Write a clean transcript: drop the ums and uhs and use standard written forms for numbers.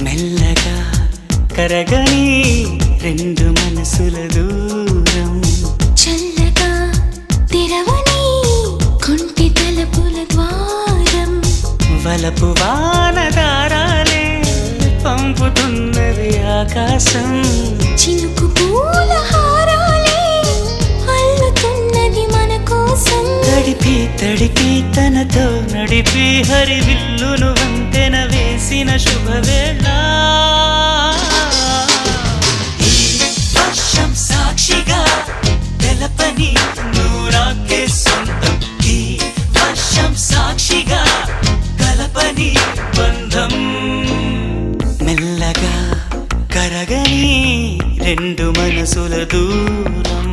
మెల్లగా కరగని రెండు మనసుల దూరం, చల్లగా తెరవని కొంటి తలుపుల ద్వారం, వలపు వానదారాలే పంపుతున్నది ఆకాశం, చినుకు పూల హారాలే అల్లుతున్నది మన కోసం. తడిపి తడిపి తనతో నడిపి హరివిల్లును వంతెన వేసిన శుభవేళ. ఈ వర్షం సాక్షిగా తెలపని నూరాకే సొంతం, ఈ వర్షం సాక్షిగా కలపని బంధం, మెల్లగా కరగని రెండు మనసుల దూరం.